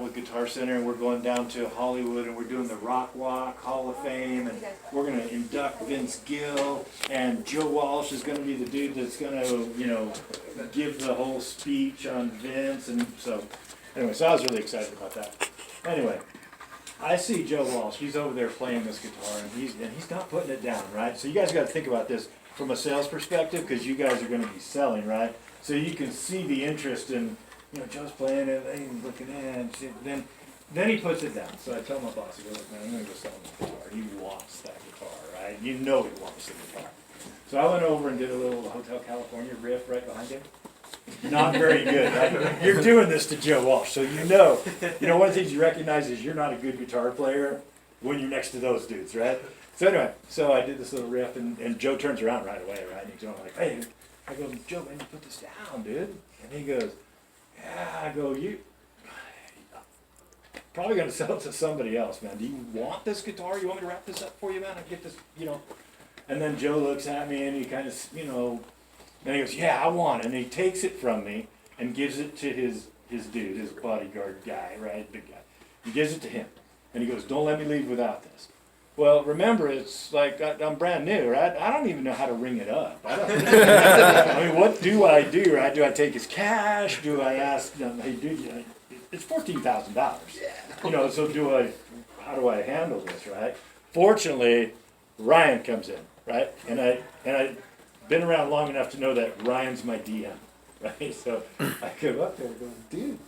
out with Guitar Center, and we're going down to Hollywood, and we're doing the Rock Walk Hall of Fame, and we're gonna induct Vince Gill, and Joe Walsh is gonna be the dude that's gonna, you know, give the whole speech on Vince, and so, anyway, so I was really excited about that. Anyway, I see Joe Walsh, he's over there playing this guitar, and he's not putting it down, right? So you guys gotta think about this from a sales perspective, because you guys are gonna be selling, right? So you can see the interest in, you know, Joe's playing it, and he's looking at it, then he puts it down. So I tell my boss, I go, look, man, I'm gonna go sell him the guitar. He wants that guitar, right? You know he wants the guitar. So I went over and did a little Hotel California riff right behind him. Not very good, right? You're doing this to Joe Walsh, so you know, one of the things you recognize is you're not a good guitar player when you're next to those dudes, right? So anyway, so I did this little riff, and Joe turns around right away, right? And he's going like, hey, I go, Joe, man, you put this down, dude. And he goes, yeah, I go, you probably gonna sell it to somebody else, man. Do you want this guitar? You want me to wrap this up for you, man? I get this, you know. And then Joe looks at me and he kind of, you know, and he goes, yeah, I want it. And he takes it from me and gives it to his dude, his bodyguard guy, right? Big guy. He gives it to him. And he goes, don't let me leave without this. Well, remember, it's like, I'm brand new, right? I don't even know how to ring it up. I mean, what do I do, right? Do I take his cash? Do I ask, hey, dude, it's $14,000. Yeah. You know, so how do I handle this, right? Fortunately, Ryan comes in, right? And I've been around long enough to know that Ryan's my DM, right? So I go up there and go, dude,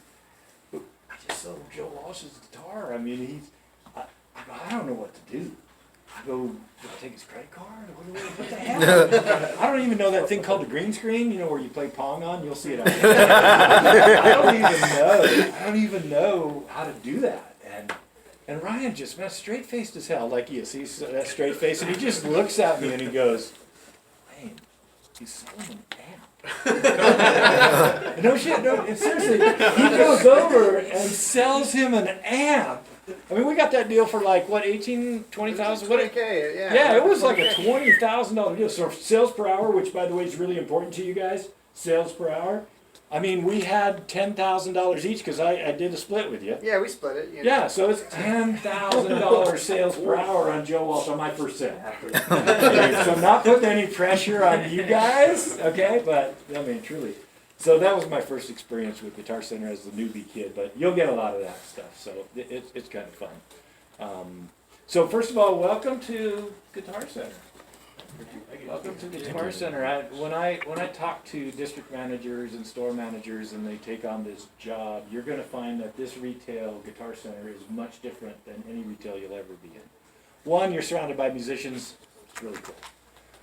I just sold Joe Walsh's guitar. I mean, I don't know what to do. I go, do I take his credit card? What the hell? I don't even know that thing called the green screen, you know, where you play Pong on. You'll see it out there. I don't even know how to do that. And Ryan just, man, straight-faced as hell, like you see that straight face, and he just looks at me and he goes, Wayne, he's selling an amp. No shit, no, seriously, he goes over and sells him an amp. I mean, we got that deal for like, what, 18, 20,000? $20K, yeah. Yeah, it was like a $20,000 deal. So sales per hour, which by the way is really important to you guys, sales per hour. I mean, we had $10,000 each because I did a split with you. Yeah, we split it. You know. Yeah, so it's $10,000 sales per hour on Joe Walsh on my first sale. So I'm not putting any pressure on you guys, okay? But, I mean, truly. So that was my first experience with Guitar Center as the newbie kid, but you'll get a lot of that stuff, so it's kind of fun. So first of all, welcome to Guitar Center. Welcome to Guitar Center. When I talk to district managers and store managers and they take on this job, you're going to find that this retail Guitar Center is much different than any retail you'll ever be in. One, you're surrounded by musicians. It's really cool,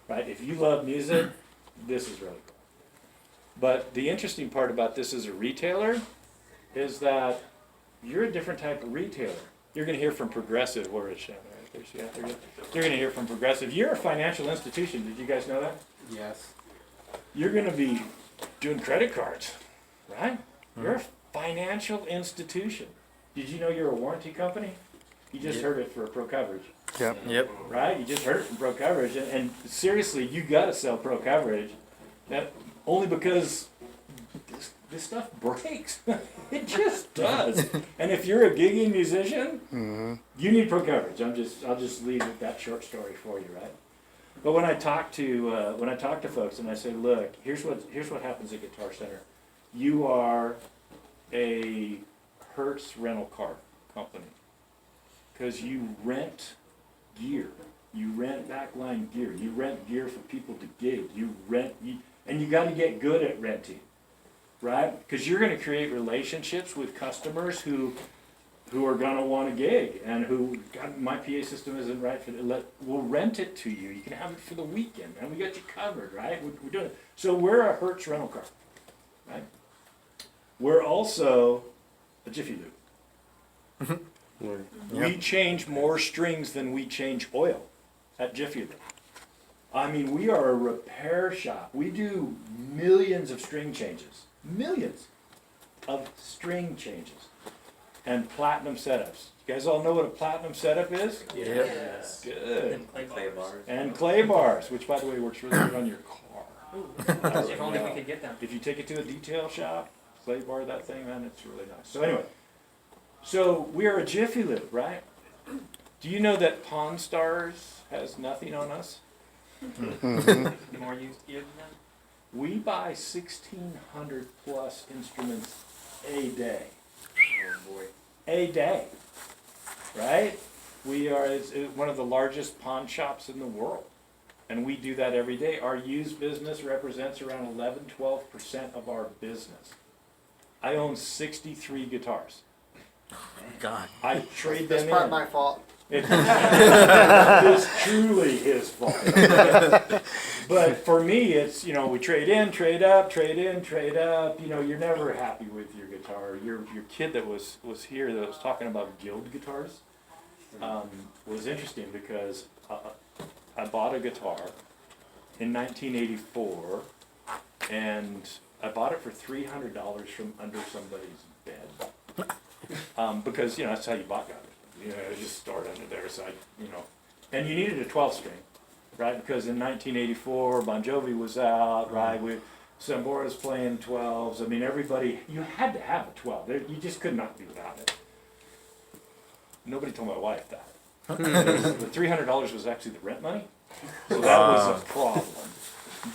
right? If you love music, this is really cool. But the interesting part about this as a retailer is that you're a different type of retailer. You're going to hear from Progressive, where is Shannon? Right there. You're going to hear from Progressive. You're a financial institution. Did you guys know that? Yes. You're going to be doing credit cards, right? You're a financial institution. Did you know you're a warranty company? You just heard it for Pro Coverage. Yep. Right? You just heard it from Pro Coverage. And seriously, you got to sell Pro Coverage. That only because this stuff breaks. It just does. And if you're a gigging musician, you need Pro Coverage. I'll just leave it that short story for you, right? But when I talk to folks and I say, look, here's what happens at Guitar Center. You are a Hertz rental car company because you rent gear. You rent backline gear. You rent gear for people to gig. And you got to get good at renting, right? Because you're going to create relationships with customers who are going to want to gig and who, God, my PA system isn't right for we'll rent it to you. You can have it for the weekend, man. We got you covered, right? We're doing it. So we're a Hertz rental car, right? We're also a Jiffy Lube. We change more strings than we change oil at Jiffy Lube. I mean, we are a repair shop. We do millions of string changes. Millions of string changes. And platinum setups. You guys all know what a platinum setup is? Yes. Good. And clay bars. And clay bars, which by the way works really good on your car. If only we could get them. If you take it to a detail shop, clay bar that thing, man, it's really nice. So anyway, So we are a Jiffy Lube, right? Do you know that Pawn Stars has nothing on us? More used gear than that? We buy 1,600 plus instruments a day. Oh boy. A day, right? We are one of the largest pawn shops in the world, and we do that every day. Our used business represents around 11-12% of our business. I own 63 guitars. God. I trade That's them part in. my fault. It's truly his fault. But for me, it's, we trade in, trade up, trade in, trade up. You're never happy with your guitar. Your kid that was here that was talking about Guild guitars was interesting because I bought a guitar in 1984, and I bought it for $300 from under somebody's bed. Because that's how you bought guitars. Just start under there. So and you needed a 12-string, right? Because in 1984, Bon Jovi was out, right? Sambora was playing 12s. I mean, everybody, you had to have a 12. You just could not be without it. Nobody told my wife that. The $300 was actually the rent money, so that was a problem.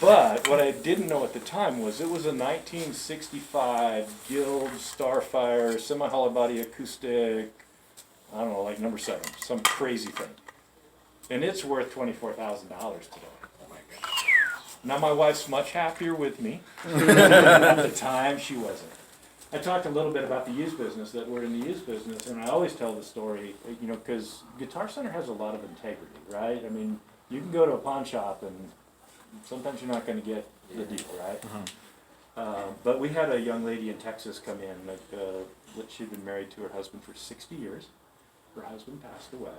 But what I didn't know at the time was it was a 1965 Guild Starfire semi-hollow body acoustic. I don't know, like number 7, some crazy thing. And it's worth $24,000 today. Oh my God. Now my wife's much happier with me. At the time, she wasn't. I talked a little bit about the used business, that we're in the used business, and I always tell the story, because Guitar Center has a lot of integrity, right? I mean, you can go to a pawn shop and sometimes you're not going to get the deal, right? But we had a young lady in Texas come in that she'd been married to her husband for 60 years. Her husband passed away,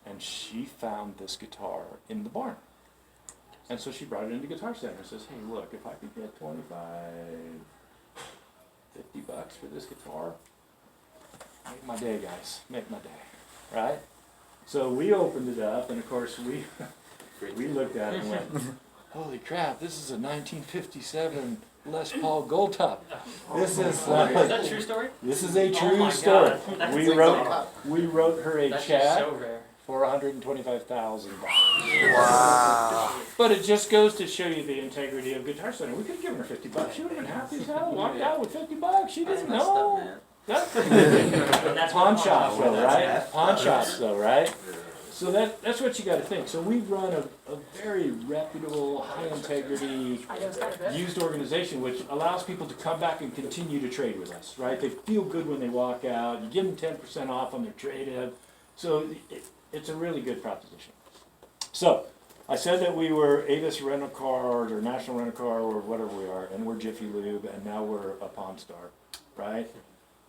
and she found this guitar in the barn. And so she brought it into Guitar Center and says, hey, look, if I could get $25, $50 for this guitar, make my day, guys, make my day, right? So we opened it up, and of course we looked at it and went, holy crap, this is a 1957 Les Paul Gold Top. This is Is that a true story? This is a Oh true my story. God. That's We like wrote so we wrote her a That's just check so rare. for $125,000. Wow. But it just goes to show you the integrity of Guitar Center. We could have given her $50. She would have been happy as hell. Walked out with $50. She That's didn't messed know. up, man. That's That's pawn what shops, though, right? Pawn Pawn shops, though, right? So that's what you got to think. So we run a very reputable, high integrity, used organization, which allows people to come back and continue to trade with us, right? They feel good when they walk out. You give them 10% off on their trade-in. So it's a really good proposition. So I said that we were Avis Rental Car or National Rental Car or whatever we are, and we're Jiffy Lube, and now we're a Pawn Star, right?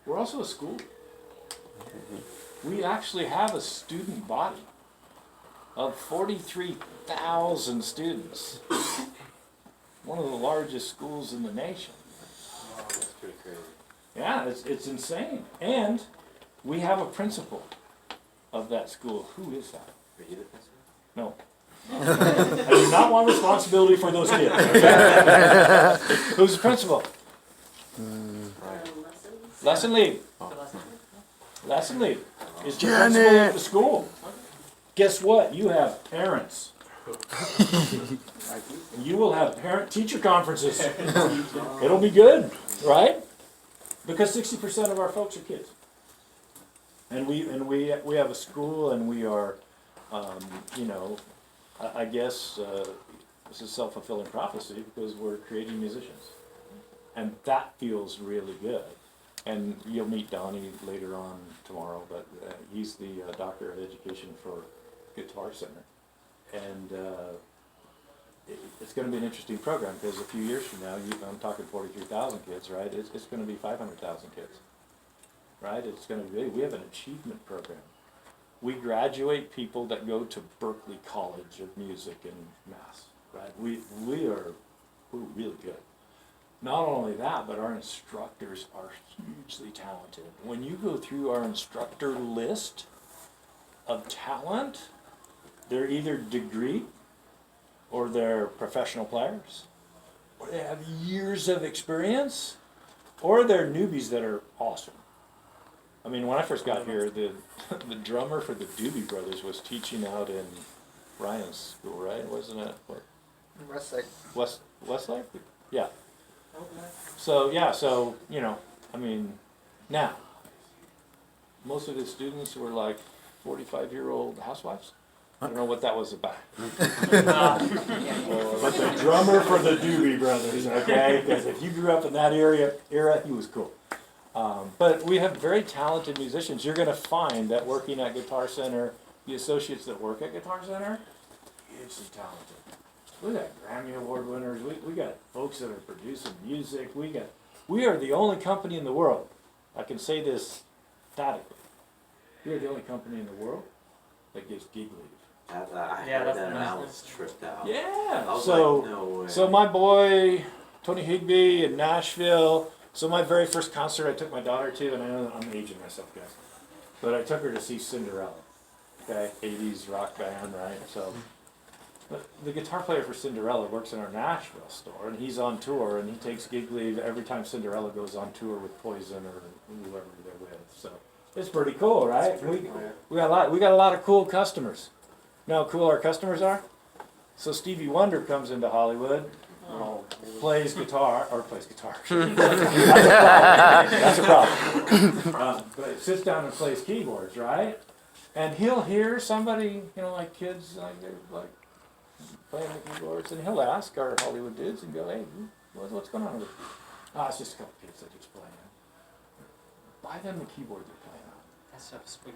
We're also a school. We actually have a student body of 43,000 students. One of the largest schools in the nation. Wow, that's pretty crazy. Yeah, it's insane. And we have a principal of that school. Who is that? Are you the principal? No. I do not want responsibility for those kids. Okay? Who's the principal? Lesson lead. Lesson lead is the principal of the school. Guess what? You have parents. You will have parent-teacher conferences. It'll be good, right? Because 60% of our folks are kids. And we have a school, and we are, I guess this is self-fulfilling prophecy because we're creating musicians, and that feels really good. And you'll meet Donnie later on tomorrow, but he's the Doctor of Education for Guitar Center, and it's going to be an interesting program because a few years from now, I'm talking 43,000 kids, right? It's going to be 500,000 kids, right? It's going to be big. We have an achievement program. We graduate people that go to Berklee College of Music and Mass, right? We're really good. Not only that, but our instructors are hugely talented. When you go through our instructor list of talent, they're either degree or they're professional players, or they have years of experience, or they're newbies that are awesome. I mean, when I first got here, the drummer for the Doobie Brothers was teaching out in Ryan's school, right? Wasn't it? What? Westlake? Yeah. So, yeah, so, you know, I mean, now, most of the students were like 45-year-old housewives. I don't know what that was about. But the drummer for the Doobie Brothers, okay? Because if you grew up in that era, he was cool. But we have very talented musicians. You're going to find that working at Guitar Center, the associates that work at Guitar Center, hugely talented. We got Grammy Award winners. We got folks that are producing music. We are the only company in the world. I can say this emphatically. We are the only company in the world that gives gig leave. Yeah, I heard that's that and nice. I was tripped out. I Yeah. was So like, no way. so my boy Tony Higbee in Nashville. So my very first concert I took my daughter to, and I know that I'm aging myself, guys, but I took her to see Cinderella. Okay, 80s rock band, right? So, but the guitar player for Cinderella works in our Nashville store, and he's on tour, and he takes gig leave every time Cinderella goes on tour with Poison or whoever they're with. So it's pretty cool, right? We got a lot of cool customers. You know how cool our customers are? So Stevie Wonder comes into Hollywood, plays guitar. That's a problem. But sits down and plays keyboards, right? And he'll hear somebody, you know, like kids, like they're like playing the keyboards, and he'll ask our Hollywood dudes and go, "Hey, what's going on with you?" It's just a couple kids that just playing. Buy them the keyboard they're playing on. That's so sweet.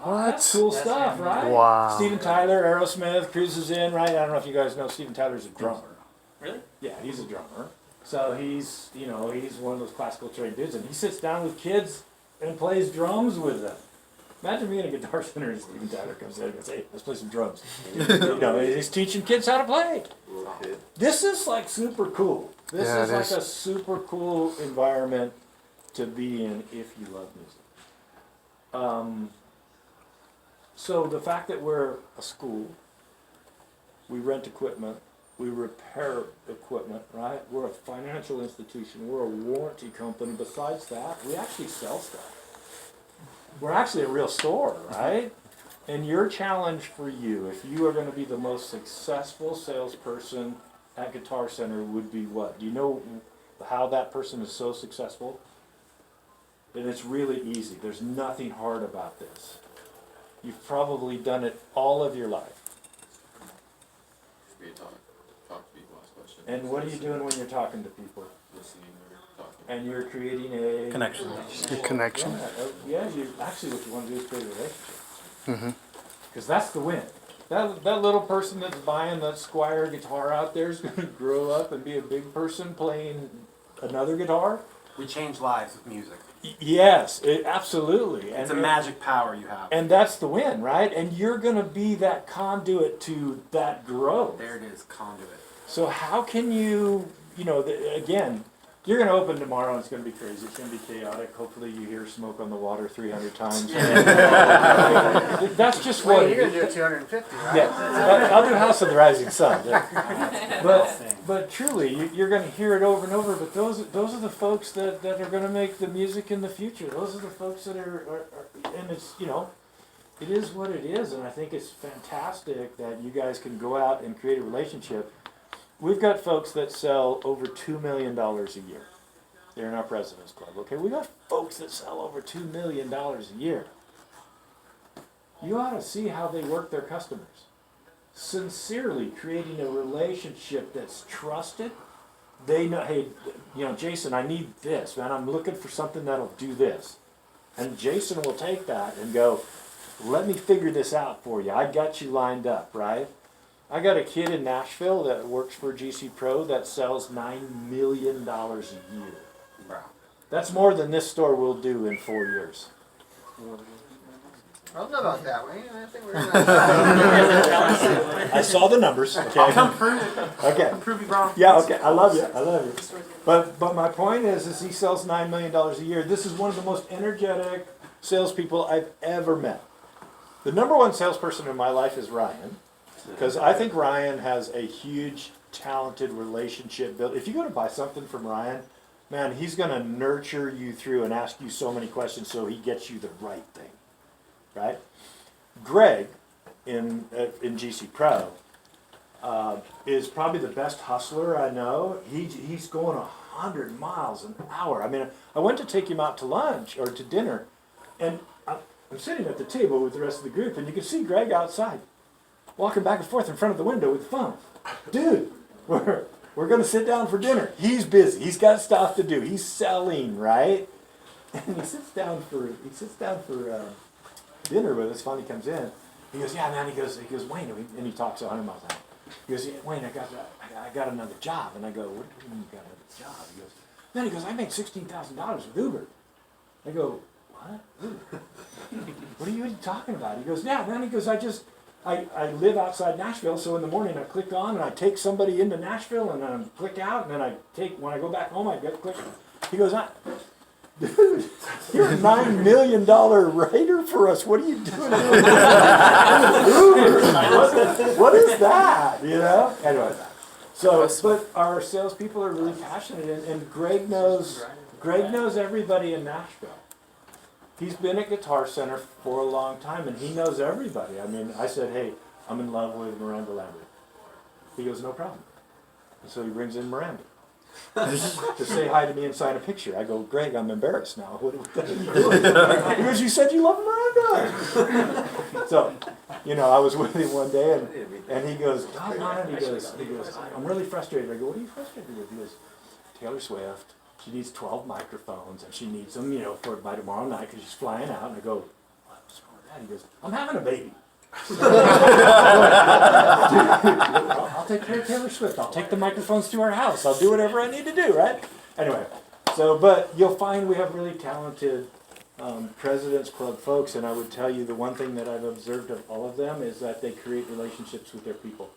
That's cool That's stuff, him. right? Wow. Steven Tyler, Aerosmith, cruises in, right? I don't know if you guys know Steven Tyler's a drummer. Really? Yeah, he's a drummer. So he's one of those classical trained dudes, and he sits down with kids and plays drums with them. Imagine being a Guitar Center and Steven Tyler comes in and goes, "Hey, let's play some drums." He's teaching kids how to play. Okay. This is like super cool. This Yeah, is it like is. a super cool environment to be in if you love music. So the fact that we're a school, we rent equipment, we repair equipment, right? We're a financial institution, we're a warranty company. Besides that, we actually sell stuff. We're actually a real store, right? And your challenge for you, if you are going to be the most successful salesperson at Guitar Center, would be what? Do you know how that person is so successful? And it's really easy. There's nothing hard about this. You've probably done it all of your life. Talk to people, ask questions. And what are you doing when you're talking to people? Listening or talking. And you're creating a Connection. Good connection. Yeah, you actually what you want to do is create a relationship. Mhm. Because that's the win. That little person that's buying that Squire guitar out there is going to grow up and be a big person playing another guitar. We change lives with music. Yes, absolutely. It's a magic power you have. And that's the win, right? And you're going to be that conduit to that growth. There it is, conduit. So how can you, again, you're going to open tomorrow and it's going to be crazy. It's going to be chaotic. Hopefully you hear Smoke on the Water 300 times. That's just what Wait, you're gonna do it 250, right? Yeah, I'll do House of the Rising Sun. But truly, you're going to hear it over and over. But those are the folks that are going to make the music in the future. Those are the folks that are and it's it is what it is. And I think it's fantastic that you guys can go out and create a relationship. We've got folks that sell over $2 million a year. They're in our President's Club. Okay, we got folks that sell over $2 million a year. You ought to see how they work their customers. Sincerely creating a relationship that's trusted. They know, hey, Jason, I need this, man. I'm looking for something that'll do this. And Jason will take that and go, let me figure this out for you. I got you lined up, right? I got a kid in Nashville that works for GC Pro that sells $9 million a year. Wow. That's more than this store will do in 4 years. I don't know about that, Wayne. I think we're gonna. I saw the numbers. Okay. Come prove it. Okay. Prove you wrong. Yeah. Okay. I love you. But my point is he sells $9 million a year. This is one of the most energetic salespeople I've ever met. The number one salesperson in my life is Ryan, because I think Ryan has a huge, talented relationship built. If you go to buy something from Ryan, man, he's gonna nurture you through and ask you so many questions so he gets you the right thing, right? Greg in GC Pro is probably the best hustler I know. He's going 100 miles an hour. I mean, I went to take him out to lunch or to dinner, and I'm sitting at the table with the rest of the group, and you can see Greg outside, walking back and forth in front of the window with the phone. Dude, we're going to sit down for dinner. He's busy. He's got stuff to do. He's selling, right? And he sits down for dinner with us. Finally comes in. He goes, yeah, man. He goes, Wayne, and he talks 100 miles an hour. He goes, yeah, Wayne, I got another job. And I go, what do you mean you got another job? He goes, I made $16,000 with Uber. I go, what? Uber? What are you talking about? He goes, yeah, man. He goes, I live outside Nashville, so in the morning I click on and I take somebody into Nashville and then I click out and then when I go back home I get click. He goes, dude, you're a $9 million writer for us. What are you doing? Uber? What is that? You know? Anyway, so but our salespeople are really passionate, and Greg knows everybody in Nashville. He's been at Guitar Center for a long time, and he knows everybody. I mean, I said, hey, I'm in love with Miranda Lambert. He goes, no problem. And so he brings in Miranda to say hi to me and sign a picture. I go, Greg, I'm embarrassed now. What are you doing? He goes, you said you love Miranda. So, I was with him one day, and he goes, he goes, I'm really frustrated. I go, what are you frustrated with? He goes, Taylor Swift. She needs 12 microphones, and she needs them, by tomorrow night because she's flying out. And I go, what's wrong with that? He goes, I'm having a baby. I'll take care of Taylor Swift. I'll take the microphones to our house. I'll do whatever I need to do, right? Anyway, but you'll find we have really talented President's Club folks, and I would tell you the one thing that I've observed of all of them is that they create relationships with their people.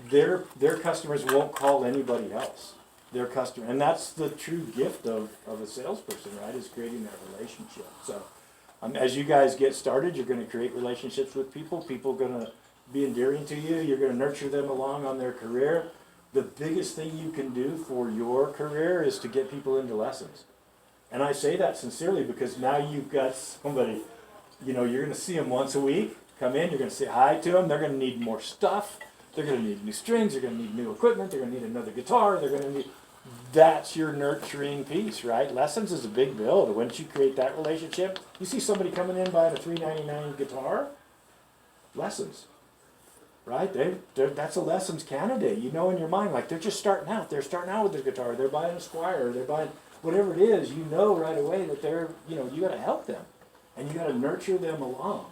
Their customers won't call anybody else. Their customer, and that's the true gift of a salesperson, right? Is creating that relationship. So, as you guys get started, you're going to create relationships with people. People are going to be endearing to you. You're going to nurture them along on their career. The biggest thing you can do for your career is to get people into lessons. And I say that sincerely because now you've got somebody. You're going to see them once a week. Come in. You're going to say hi to them. They're going to need more stuff. They're going to need new strings. They're going to need new equipment. They're going to need another guitar. They're going to need. That's your nurturing piece, right? Lessons is a big build. Once you create that relationship, you see somebody coming in buying a $399 guitar, lessons, right? That's a lessons candidate. In your mind, like they're just starting out. They're starting out with their guitar. They're buying a Squier. They're buying whatever it is. Right away that they're, you got to help them, and you got to nurture them along,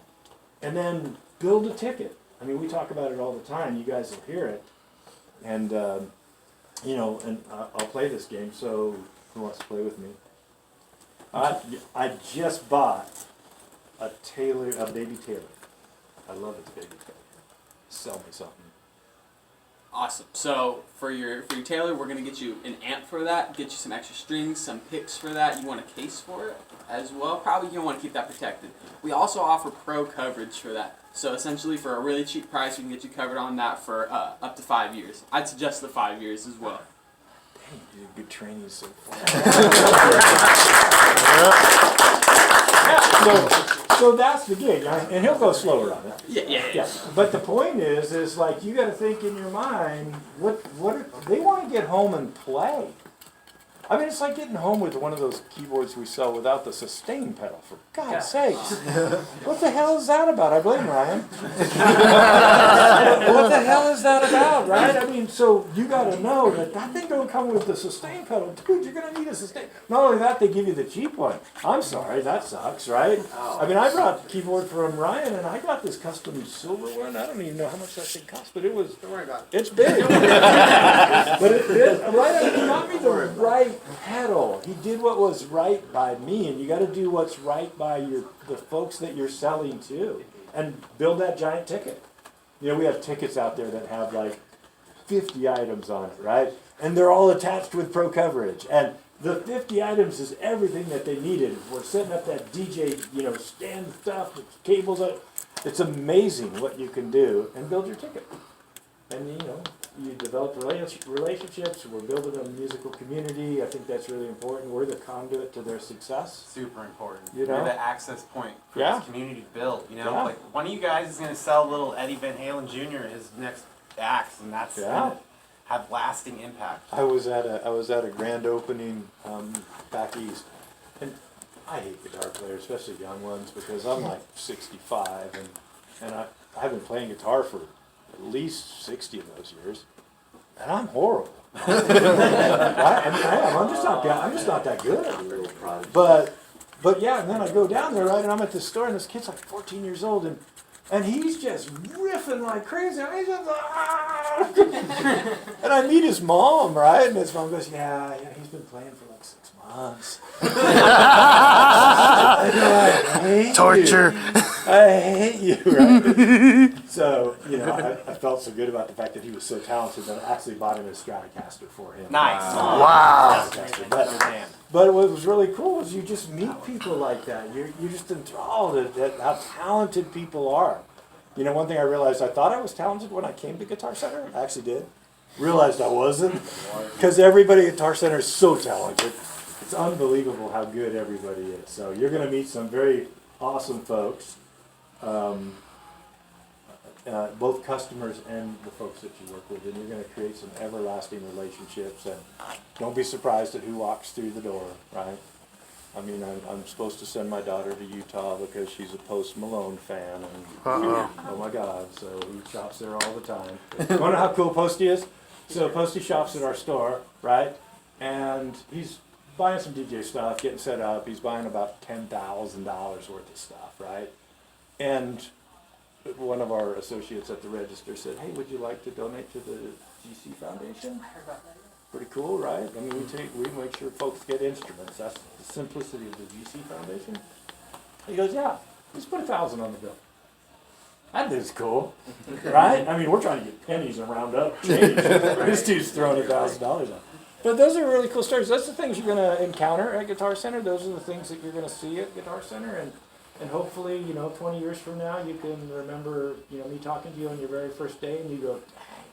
and then build a ticket. I mean, we talk about it all the time. You guys will hear it, and. And I'll play this game, so who wants to play with me? I just bought a baby Taylor. I love it, baby Taylor. Sell me something. Awesome. So for your Taylor, we're gonna get you an amp for that, get you some extra strings, some picks for that. You want a case for it as well. Probably you want to keep that protected. We also offer pro coverage for that. So essentially, for a really cheap price, we can get you covered on that for up to 5 years. I'd suggest the 5 years as well. Dang, you did good training so far. So that's the gig, and he'll go slower on it. Yeah. But the point is like you got to think in your mind, what they want to get home and play. I mean, it's like getting home with one of those keyboards we sell without the sustain pedal, for God's sakes. What the hell is that about? I blame Ryan. What the hell is that about, right? I mean, so you got to know that thing don't come with the sustain pedal. Dude, you're going to need a sustain. Not only that, they give you the cheap one. I'm sorry, that sucks, right? I mean, I brought the keyboard from Ryan, and I got this custom silver one. I don't even know how much that thing cost, but it was... Don't worry about it. It's big. But it right, he got me the right pedal. He did what was right by me, and you got to do what's right by the folks that you're selling to, and build that giant ticket. We have tickets out there that have like 50 items on it, right? And they're all attached with pro coverage, and the 50 items is everything that they needed. We're setting up that DJ, stand stuff, with cables. It's amazing what you can do, and build your ticket. And you develop relationships. We're building a musical community. I think that's really important. We're the conduit to their success. Super important. You know? You're the access point for Yeah. this community to build. You know, Yeah. like one of you guys is gonna sell little Eddie Van Halen Jr. his next acts, and that's Yeah. gonna have lasting impact. I was at a grand opening back east, and I hate guitar players, especially young ones, because I'm like 65, and I've been playing guitar for at least 60 of those years, and I'm horrible. Right? I mean, I am. I'm just not that good. But yeah, and then I go down there, right, and I'm at the store, and this kid's like 14 years old, and he's just riffing like crazy. He's just, and I meet his mom, right, and his mom goes, yeah, he's been playing for like 6 months. I go, I hate Torture. you. I hate you, right? So, you know, I felt so good about the fact that he was so talented that I actually bought him a Stratocaster for him. Nice. Wow. But what was really cool is you just meet people like that. You're just enthralled at how talented people are. You know, one thing I realized, I thought I was talented when I came to Guitar Center. I actually did. Realized I wasn't. Because everybody at Guitar Center is so talented. It's unbelievable how good everybody is. So you're going to meet some very awesome folks. Both customers and the folks that you work with, and you're going to create some everlasting relationships. And don't be surprised at who walks through the door, right? I mean, I'm supposed to send my daughter to Utah because she's a Post Malone fan, and oh my God, so he shops there all the time. You want to know how cool Posty is? So Posty shops at our store, right? And he's buying some DJ stuff, getting set up. He's buying about $10,000 worth of stuff, right? And one of our associates at the register said, hey, would you like to donate to the GC Foundation? Pretty cool, right? I mean, we make sure folks get instruments. That's the simplicity of the GC Foundation. He goes, yeah, just put 1,000 on the bill. That dude's cool, right? I mean, we're trying to get pennies and round up change. This dude's throwing $1,000 on. But those are really cool stories. That's the things you're going to encounter at Guitar Center. Those are the things that you're going to see at Guitar Center. And hopefully, you know, 20 years from now, you can remember, you know, me talking to you on your very first day, and you go, dang,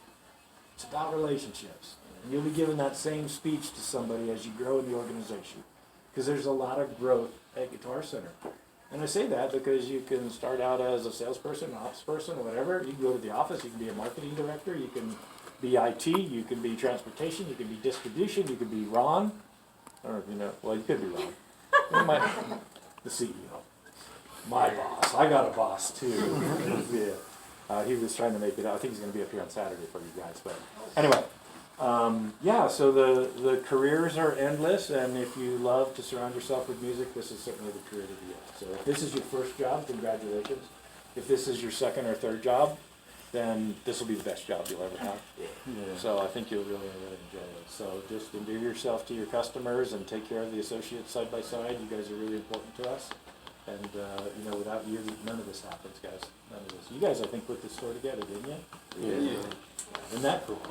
it's about relationships. And you'll be giving that same speech to somebody as you grow in the organization. Because there's a lot of growth at Guitar Center. And I say that because you can start out as a salesperson, an ops person, whatever. You can go to the office, you can be a marketing director, you can be IT, you can be transportation, you can be distribution, you can be Ron. I don't know if you know, well, you could be Ron. The CEO. My boss. I got a boss too. Yeah. He was trying to make it out. I think he's going to be up here on Saturday for you guys. But anyway, yeah, so the careers are endless, and if you love to surround yourself with music, this is certainly the career to be in. So if this is your first job, congratulations. If this is your second or third job, then this will be the best job you'll ever have. Yeah. So I think you'll really enjoy it. So just endear yourself to your customers and take care of the associates side by side. You guys are really important to us. And, you know, without you, none of this happens, guys. None of this. You guys, I think, put this store together, didn't you? Yeah. Isn't that cool?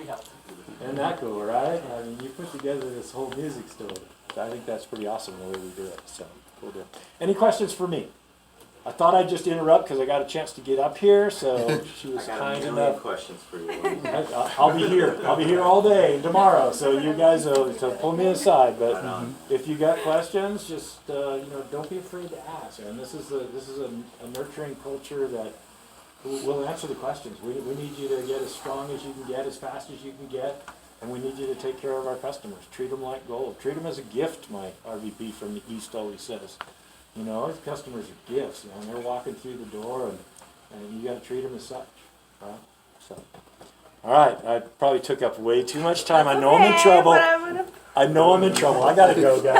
Isn't that cool, right? I mean, you put together this whole music store. I think that's pretty awesome the way we do it. So, cool deal. Any questions for me? I thought I'd just interrupt because I got a chance to get up here, so she was kind enough. questions for you. I'll be here. I'll be here all day and tomorrow, so you guys will pull me aside. But if you got questions, just you know, don't be afraid to ask. And this is a nurturing culture that will answer the questions. We need you to get as strong as you can get, as fast as you can get, and we need you to take care of our customers. Treat them like gold. Treat them as a gift. My RVP from the East always says. You know, our customers are gifts, man. They're walking through the door, and you got to treat them as such, right? So, all right. I probably took up way too much time. I know I'm in trouble. I know I'm in trouble. I got to go, guys.